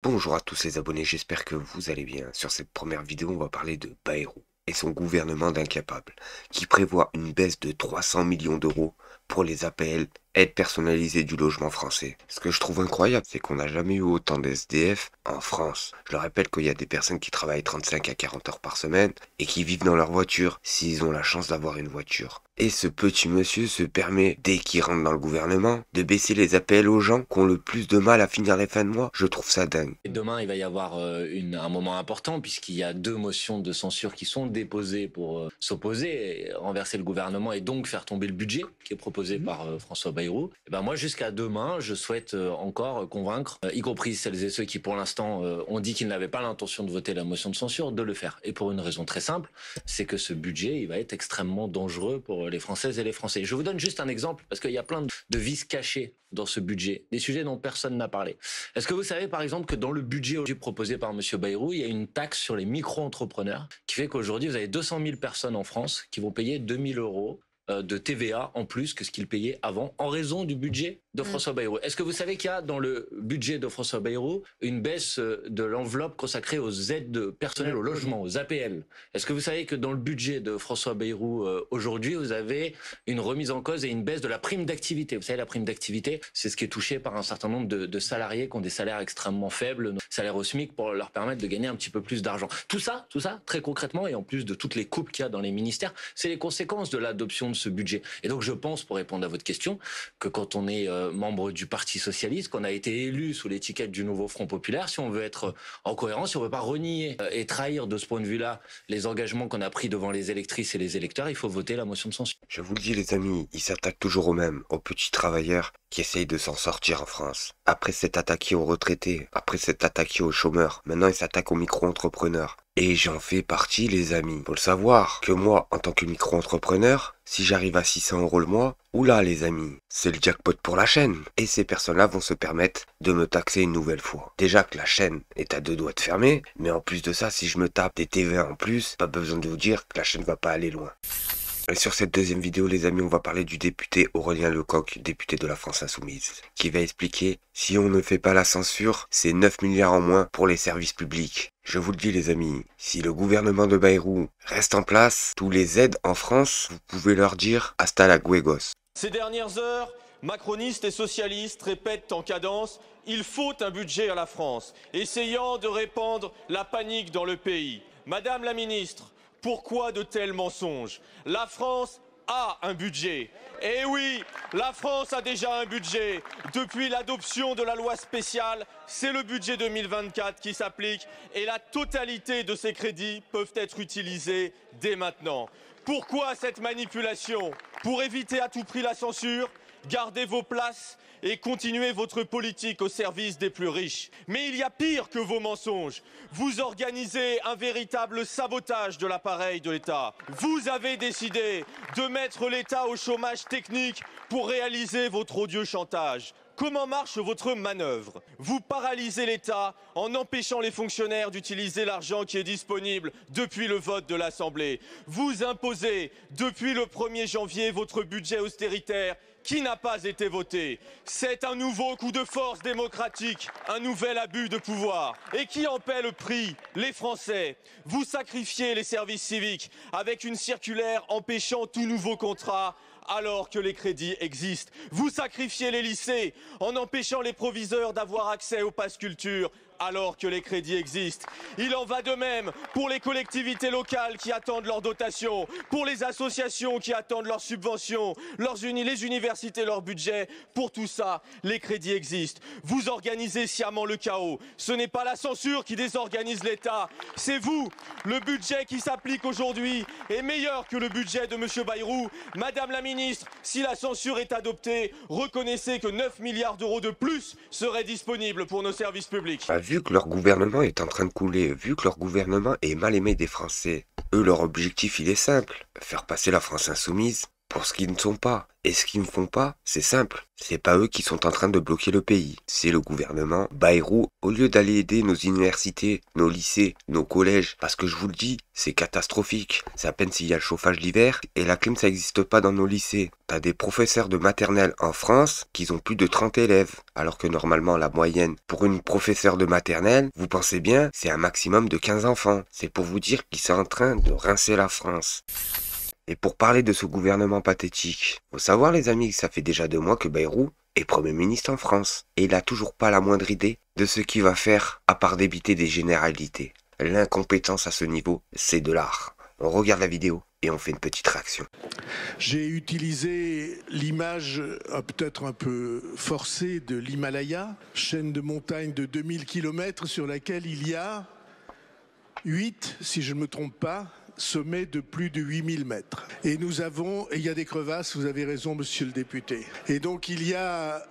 Bonjour à tous les abonnés, j'espère que vous allez bien. Sur cette première vidéo, on va parler de Bayrou et son gouvernement d'incapables, qui prévoit une baisse de 300 millions d'euros pour les APL, aides personnalisées du logement français. Ce que je trouve incroyable, c'est qu'on n'a jamais eu autant d'SDF en France. Je le rappelle qu'il y a des personnes qui travaillent 35 à 40 heures par semaine et qui vivent dans leur voiture, s'ils ont la chance d'avoir une voiture. Et ce petit monsieur se permet, dès qu'il rentre dans le gouvernement, de baisser les APL aux gens qui ont le plus de mal à finir les fins de mois. Je trouve ça dingue. Et demain, il va y avoir un moment important puisqu'il y a 2 motions de censure qui sont déposées pour s'opposer, renverser le gouvernement et donc faire tomber le budget qui est proposé par François Bayrou. Et ben moi, jusqu'à demain, je souhaite encore convaincre, y compris celles et ceux qui pour l'instant ont dit qu'ils n'avaient pas l'intention de voter la motion de censure, de le faire. Et pour une raison très simple, c'est que ce budget, il va être extrêmement dangereux pour les Françaises et les Français. Je vous donne juste un exemple parce qu'il y a plein de vices cachés dans ce budget, des sujets dont personne n'a parlé. Est-ce que vous savez par exemple que dans le budget proposé par M. Bayrou, il y a une taxe sur les micro-entrepreneurs qui fait qu'aujourd'hui vous avez 200 000 personnes en France qui vont payer 2 000 euros de TVA en plus que ce qu'ils payaient avant en raison du budget de François Bayrou. Est-ce que vous savez qu'il y a dans le budget de François Bayrou une baisse de l'enveloppe consacrée aux aides personnelles au logement, aux APL? Est-ce que vous savez que dans le budget de François Bayrou aujourd'hui, vous avez une remise en cause et une baisse de la prime d'activité? Vous savez, la prime d'activité, c'est ce qui est touché par un certain nombre de salariés qui ont des salaires extrêmement faibles, salaires au SMIC, pour leur permettre de gagner un petit peu plus d'argent. Tout ça, très concrètement, et en plus de toutes les coupes qu'il y a dans les ministères, c'est les conséquences de l'adoption de ce budget. Et donc je pense, pour répondre à votre question, que quand on est membre du Parti Socialiste, qu'on a été élu sous l'étiquette du nouveau Front Populaire, si on veut être en cohérence, si on veut pas renier et trahir de ce point de vue-là les engagements qu'on a pris devant les électrices et les électeurs, il faut voter la motion de censure. Je vous le dis les amis, ils s'attaquent toujours aux mêmes, aux petits travailleurs qui essayent de s'en sortir en France. Après s'être attaqués aux retraités, après s'être attaqués aux chômeurs, maintenant ils s'attaquent aux micro-entrepreneurs. Et j'en fais partie les amis. Faut le savoir que moi, en tant que micro-entrepreneur, si j'arrive à 600 euros le mois, oula les amis, c'est le jackpot pour la chaîne. Et ces personnes-là vont se permettre de me taxer une nouvelle fois. Déjà que la chaîne est à 2 doigts de fermer, mais en plus de ça, si je me tape des TVA en plus, pas besoin de vous dire que la chaîne va pas aller loin. Et sur cette deuxième vidéo, les amis, on va parler du député Aurélien Lecoq, député de la France Insoumise, qui va expliquer si on ne fait pas la censure, c'est 9 milliards en moins pour les services publics. Je vous le dis les amis, si le gouvernement de Bayrou reste en place, tous les aides en France, vous pouvez leur dire hasta la guegos. Ces dernières heures, macronistes et socialistes répètent en cadence « Il faut un budget à la France », essayant de répandre la panique dans le pays. Madame la ministre, pourquoi de tels mensonges? La France a un budget. Eh oui, la France a déjà un budget. Depuis l'adoption de la loi spéciale, c'est le budget 2024 qui s'applique et la totalité de ces crédits peuvent être utilisés dès maintenant. Pourquoi cette manipulation? Pour éviter à tout prix la censure, gardez vos places et continuez votre politique au service des plus riches. Mais il y a pire que vos mensonges. Vous organisez un véritable sabotage de l'appareil de l'État. Vous avez décidé de mettre l'État au chômage technique pour réaliser votre odieux chantage. Comment marche votre manœuvre? Vous paralysez l'État en empêchant les fonctionnaires d'utiliser l'argent qui est disponible depuis le vote de l'Assemblée. Vous imposez depuis le 1er janvier votre budget austéritaire qui n'a pas été voté. C'est un nouveau coup de force démocratique, un nouvel abus de pouvoir. Et qui en paie le prix? Les Français. Vous sacrifiez les services civiques avec une circulaire empêchant tout nouveau contrat alors que les crédits existent. Vous sacrifiez les lycées en empêchant les proviseurs d'avoir accès au pass culture alors que les crédits existent. Il en va de même pour les collectivités locales qui attendent leurs dotations, pour les associations qui attendent leurs subventions, les universités, leur budget. Pour tout ça, les crédits existent. Vous organisez sciemment le chaos. Ce n'est pas la censure qui désorganise l'État, c'est vous. Le budget qui s'applique aujourd'hui est meilleur que le budget de M. Bayrou. Madame la ministre, si la censure est adoptée, reconnaissez que 9 milliards d'euros de plus seraient disponibles pour nos services publics. Vu que leur gouvernement est en train de couler, vu que leur gouvernement est mal aimé des Français, eux leur objectif il est simple, faire passer la France Insoumise pour ce qu'ils ne sont pas. Et ce qu'ils ne font pas, c'est simple. C'est pas eux qui sont en train de bloquer le pays. C'est le gouvernement Bayrou. Au lieu d'aller aider nos universités, nos lycées, nos collèges, parce que je vous le dis, c'est catastrophique. C'est à peine s'il y a le chauffage l'hiver, et la clim ça n'existe pas dans nos lycées. T'as des professeurs de maternelle en France qui ont plus de 30 élèves, alors que normalement la moyenne pour une professeure de maternelle, vous pensez bien, c'est un maximum de 15 enfants. C'est pour vous dire qu'ils sont en train de rincer la France. Et pour parler de ce gouvernement pathétique, faut savoir les amis que ça fait déjà 2 mois que Bayrou est Premier ministre en France. Et il a toujours pas la moindre idée de ce qu'il va faire à part débiter des généralités. L'incompétence à ce niveau, c'est de l'art. On regarde la vidéo et on fait une petite réaction. J'ai utilisé l'image peut-être un peu forcée de l'Himalaya, chaîne de montagnes de 2000 km sur laquelle il y a 8, si je ne me trompe pas, sommet de plus de 8000 mètres. Et il y a des crevasses, vous avez raison monsieur le député. Et donc il y a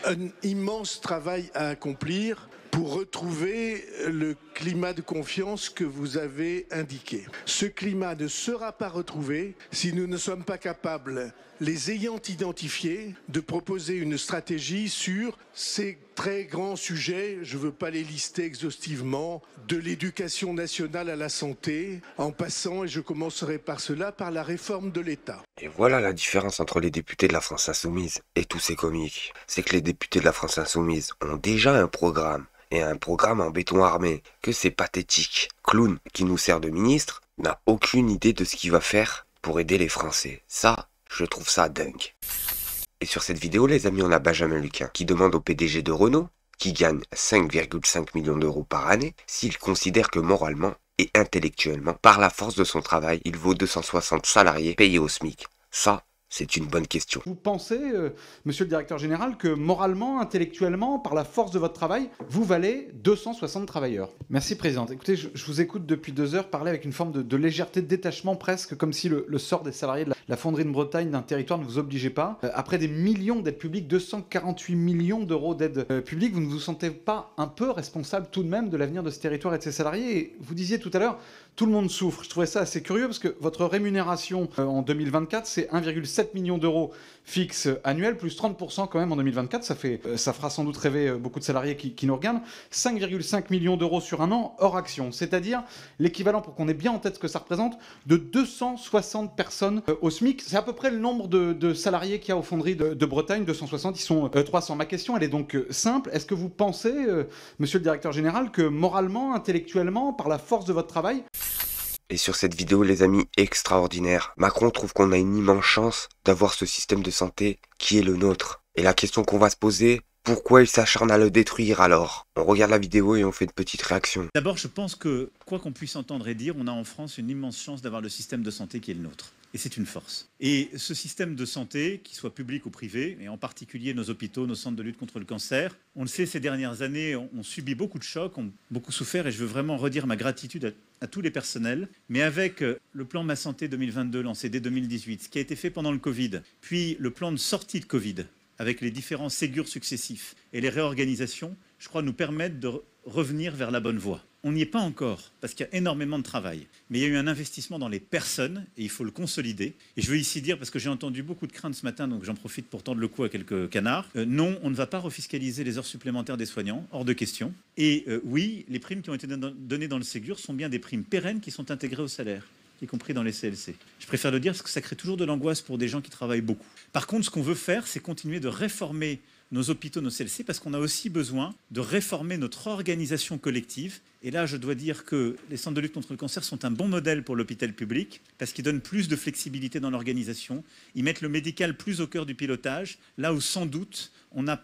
un immense travail à accomplir pour retrouver le climat de confiance que vous avez indiqué. Ce climat ne sera pas retrouvé si nous ne sommes pas capables, les ayant identifiés, de proposer une stratégie sur ces très grands sujets, je ne veux pas les lister exhaustivement, de l'éducation nationale à la santé, en passant, et je commencerai par cela, par la réforme de l'État. Et voilà la différence entre les députés de la France Insoumise et tous ces comiques. C'est que les députés de la France Insoumise ont déjà un programme, et un programme en béton armé, que c'est pathétique. Clown, qui nous sert de ministre, n'a aucune idée de ce qu'il va faire pour aider les Français. Ça, je trouve ça dingue. Et sur cette vidéo, les amis, on a Benjamin Luquin, qui demande au PDG de Renault, qui gagne 5,5 millions d'euros par année, s'il considère que moralement et intellectuellement, par la force de son travail, il vaut 260 salariés payés au SMIC. Ça, c'est une bonne question. Vous pensez, monsieur le directeur général, que moralement, intellectuellement, par la force de votre travail, vous valez 260 travailleurs? Merci, présidente. Écoutez, je vous écoute depuis 2 heures parler avec une forme de légèreté, de détachement, presque comme si le sort des salariés de la fonderie de Bretagne d'un territoire ne vous obligeait pas. Après des millions d'aides publiques, 248 millions d'euros d'aides publiques, vous ne vous sentez pas un peu responsable tout de même de l'avenir de ce territoire et de ses salariés? Et vous disiez tout à l'heure, tout le monde souffre. Je trouvais ça assez curieux parce que votre rémunération en 2024, c'est 1,7 million d'euros fixe annuel, plus 30% quand même en 2024. Ça fera sans doute rêver beaucoup de salariés qui nous regardent. 5,5 millions d'euros sur un an hors action, c'est-à-dire l'équivalent, pour qu'on ait bien en tête ce que ça représente, de 260 personnes au SMIC. C'est à peu près le nombre de salariés qu'il y a aux fonderies de Bretagne, 260, ils sont 300. Ma question, elle est donc simple. Est-ce que vous pensez, monsieur le directeur général, que moralement, intellectuellement, par la force de votre travail, et sur cette vidéo, les amis, extraordinaire, Macron trouve qu'on a une immense chance d'avoir ce système de santé qui est le nôtre. Et la question qu'on va se poser, pourquoi il s'acharne à le détruire alors? On regarde la vidéo et on fait une petite réaction. D'abord, je pense que, quoi qu'on puisse entendre et dire, on a en France une immense chance d'avoir le système de santé qui est le nôtre. Et c'est une force. Et ce système de santé, qu'il soit public ou privé, et en particulier nos hôpitaux, nos centres de lutte contre le cancer, on le sait, ces dernières années, on subit beaucoup de chocs, ont beaucoup souffert, et je veux vraiment redire ma gratitude à tous les personnels. Mais avec le plan Ma Santé 2022 lancé dès 2018, ce qui a été fait pendant le Covid, puis le plan de sortie de Covid, avec les différents Ségur successifs et les réorganisations, je crois nous permettent de revenir vers la bonne voie. On n'y est pas encore, parce qu'il y a énormément de travail. Mais il y a eu un investissement dans les personnes, et il faut le consolider. Et je veux ici dire, parce que j'ai entendu beaucoup de craintes ce matin, donc j'en profite pour tendre le cou à quelques canards, non, on ne va pas refiscaliser les heures supplémentaires des soignants, hors de question. Et oui, les primes qui ont été données dans le Ségur sont bien des primes pérennes qui sont intégrées au salaire, y compris dans les CLC. Je préfère le dire parce que ça crée toujours de l'angoisse pour des gens qui travaillent beaucoup. Par contre, ce qu'on veut faire, c'est continuer de réformer nos hôpitaux, nos CLC, parce qu'on a aussi besoin de réformer notre organisation collective. Et là, je dois dire que les centres de lutte contre le cancer sont un bon modèle pour l'hôpital public, parce qu'ils donnent plus de flexibilité dans l'organisation. Ils mettent le médical plus au cœur du pilotage, là où sans doute on a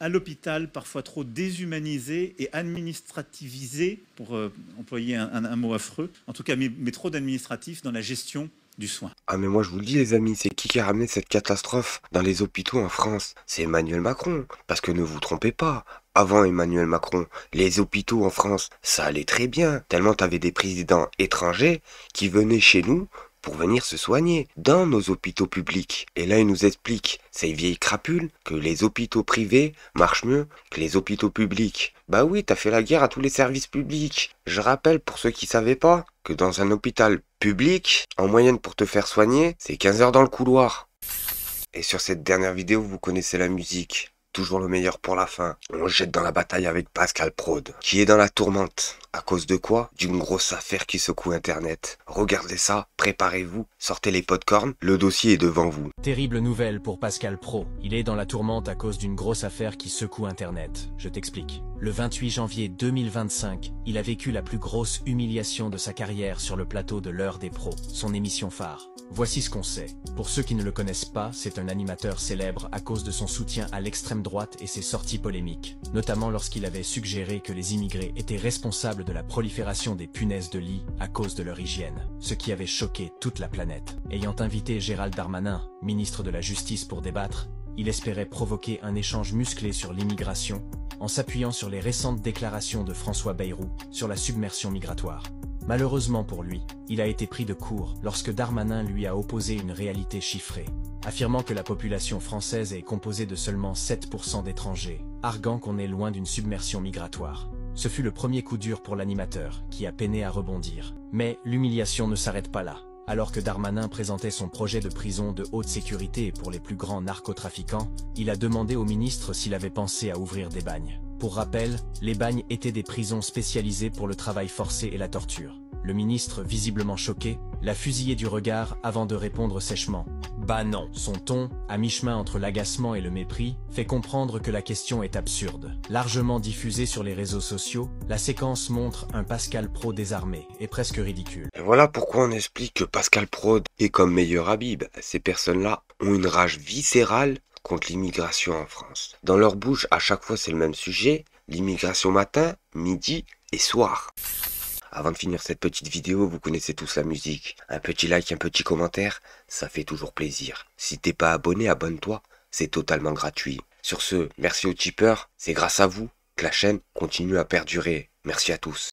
à l'hôpital parfois trop déshumanisé et administrativisé, pour employer un mot affreux, en tout cas, mais trop d'administratifs dans la gestion du soin. Ah mais moi je vous le dis les amis, c'est qui a ramené cette catastrophe dans les hôpitaux en France? C'est Emmanuel Macron. Parce que ne vous trompez pas, avant Emmanuel Macron, les hôpitaux en France, ça allait très bien. Tellement t'avais des présidents étrangers qui venaient chez nous pour venir se soigner dans nos hôpitaux publics. Et là, il nous explique, ces vieilles crapules, que les hôpitaux privés marchent mieux que les hôpitaux publics. Bah oui, t'as fait la guerre à tous les services publics. Je rappelle, pour ceux qui savaient pas, que dans un hôpital public, en moyenne pour te faire soigner, c'est 15 heures dans le couloir. Et sur cette dernière vidéo, vous connaissez la musique. Toujours le meilleur pour la fin. On se jette dans la bataille avec Pascal Prod, qui est dans la tourmente. À cause de quoi? D'une grosse affaire qui secoue Internet. Regardez ça, préparez-vous, sortez les pop-corn, le dossier est devant vous. Terrible nouvelle pour Pascal Praud. Il est dans la tourmente à cause d'une grosse affaire qui secoue Internet. Je t'explique. Le 28 janvier 2025, il a vécu la plus grosse humiliation de sa carrière sur le plateau de l'Heure des Pros, son émission phare. Voici ce qu'on sait. Pour ceux qui ne le connaissent pas, c'est un animateur célèbre à cause de son soutien à l'extrême droite et ses sorties polémiques, notamment lorsqu'il avait suggéré que les immigrés étaient responsables de la prolifération des punaises de lit à cause de leur hygiène, ce qui avait choqué toute la planète. Ayant invité Gérald Darmanin, ministre de la Justice, pour débattre, il espérait provoquer un échange musclé sur l'immigration, en s'appuyant sur les récentes déclarations de François Bayrou sur la submersion migratoire. Malheureusement pour lui, il a été pris de court lorsque Darmanin lui a opposé une réalité chiffrée, affirmant que la population française est composée de seulement 7% d'étrangers, arguant qu'on est loin d'une submersion migratoire. Ce fut le premier coup dur pour l'animateur, qui a peiné à rebondir. Mais l'humiliation ne s'arrête pas là. Alors que Darmanin présentait son projet de prison de haute sécurité pour les plus grands narcotrafiquants, il a demandé au ministre s'il avait pensé à ouvrir des bagnes. Pour rappel, les bagnes étaient des prisons spécialisées pour le travail forcé et la torture. Le ministre, visiblement choqué, l'a fusillé du regard avant de répondre sèchement « Bah non ». Son ton, à mi-chemin entre l'agacement et le mépris, fait comprendre que la question est absurde. Largement diffusée sur les réseaux sociaux, la séquence montre un Pascal Praud désarmé et presque ridicule. Et voilà pourquoi on explique que Pascal Prod est comme Meilleur Habib. Ces personnes-là ont une rage viscérale contre l'immigration en France. Dans leur bouche, à chaque fois c'est le même sujet, l'immigration matin, midi et soir. Avant de finir cette petite vidéo, vous connaissez tous la musique. Un petit like, un petit commentaire, ça fait toujours plaisir. Si t'es pas abonné, abonne-toi, c'est totalement gratuit. Sur ce, merci aux tipeurs, c'est grâce à vous que la chaîne continue à perdurer. Merci à tous.